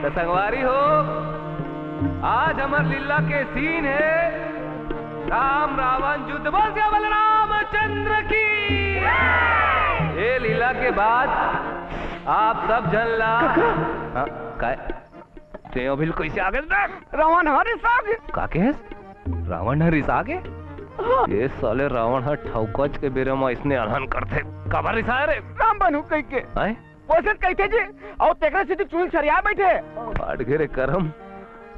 तो संगवारी हो, आज हमार लीला के सीन है राम रावण युद्ध। बोल दिया बलरामचंद्र की। ये लीला के बाद आप सब जनला तेयो बिल कैसे आगे रावण हरिस आगे का के रावण हरिस आगे। ये साले रावण हर ठौकच के बेरे में इसने अनहन करते कबर रिसाए रे राम बनू कह के आए वैसे कहते जी और तेकरा सीधी चूल छरिया बैठे फाट गए रे करम।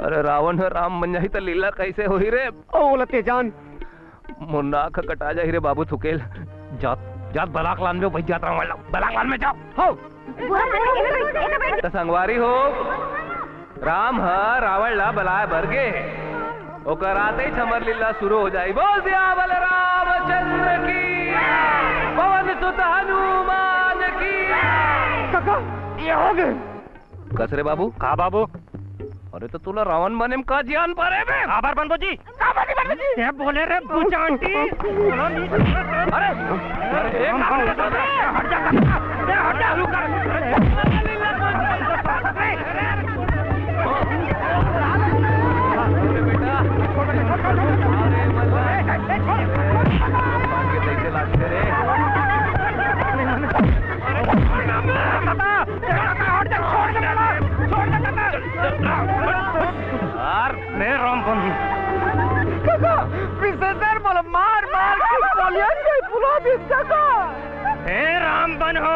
अरे रावण है राम बन जाही तो लीला कैसे होही रे। ओ बोलते जान मुन्ना का कटा जाही रे बाबू थुकेल। जात जात बलाक लान में भाई जात रावण बलाक लान में जाओ हो तो संगवारी हो। राम है रावण ला बलाय बरगे ओकर आते ही छमर लीला शुरू हो जाए। बोल दिया बलरामचंद्र की। पवन सुत हनुमान की। काका ये हो गए कसरे बाबू का बाबू। अरे तो तुला रावण बने में का जान पारे बे। आभार बनबो जी का बनी जी ये बोले रे पूछा आंटी। अरे अरे एक हट जा हट जा रुक बेटा अरे मल्ला के कैसे लागते रे। मैं राम बनू विशेषर बोल मार मार के कलियन के पुला दिस काका हे राम बनो।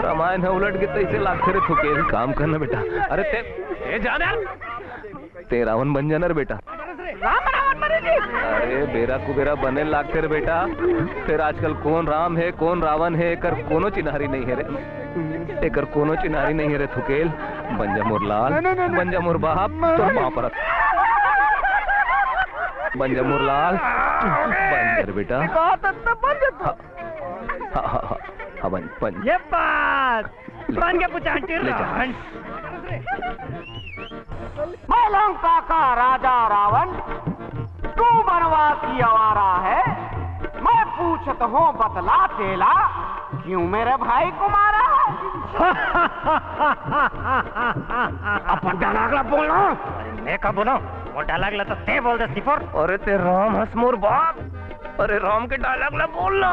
रामायण है उलट के तैसे लागते रे थुकेल काम करना बेटा। अरे ते जाने ते रावण बन जाना रे बेटा। राम रावण बने जी। अरे बेरा कुबेरा बने लागते रे बेटा। फिर आजकल कौन राम है कौन रावण है एकर कोनो चिन्हारी नहीं है रे। एकर कोनो चिन्हारी नहीं है रे थुकेल। बंजा मोर लाल बंजा मोर बाप तो मां परत बंजा मोर लाल बंजा रे बेटा। हाँ बन ये बात बन के पूछा आंटी रावण। मैं लंका का राजा रावण तू वनवासी आवारा है। मैं पूछत हूँ बतला तेला क्यों मेरे भाई को मारा। अपन डालागला बोलो। मैं कब बोलो वो डालागला तो ते बोल दे सिफर। अरे ते राम हंस मोर बाप। अरे राम के डालागला बोल लो।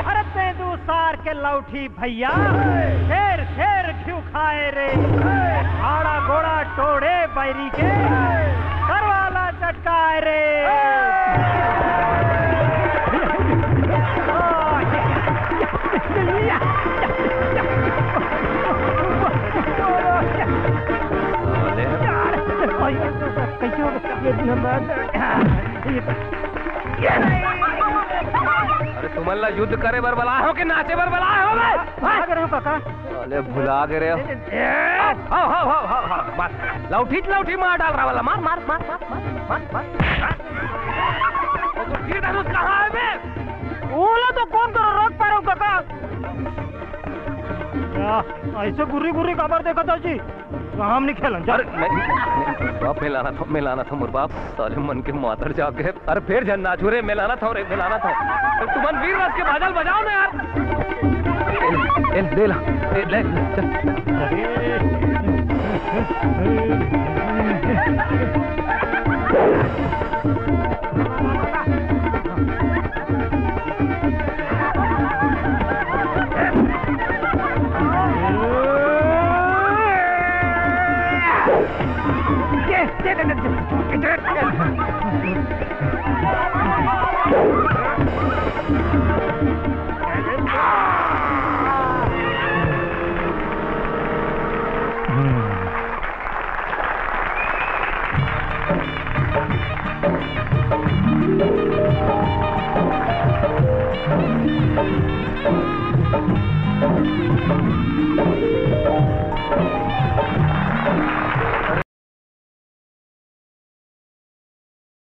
अरे ते दू सार के लौठी भैया खेर खेर क्यों खाए रे। आड़ा घोड़ा टोड़े बैरी के करवाला चटकाए रे। कैसे हो अरे तुमला युद्ध करे बर बला हो कि नाचे बर बला हो बे काका। अरे भुला गए रे। लौठी मार डाल रहा वाला मार मार मार मार मार मार मार। तीर धनुष कहाँ है बे। ओला तो कौन करो रोक पा रहा हूँ काका। ऐसे गुर्री गुर्री काबर देखा था जी। हम नहीं खेलन। अरे बाप मैं लाना था मोर बाप साले मन के मातर जाके। अरे फिर झन नाचू रे मैं लाना था तुमन वीर रस के बादल बजाओ ना यार। ले ला ले Thank you.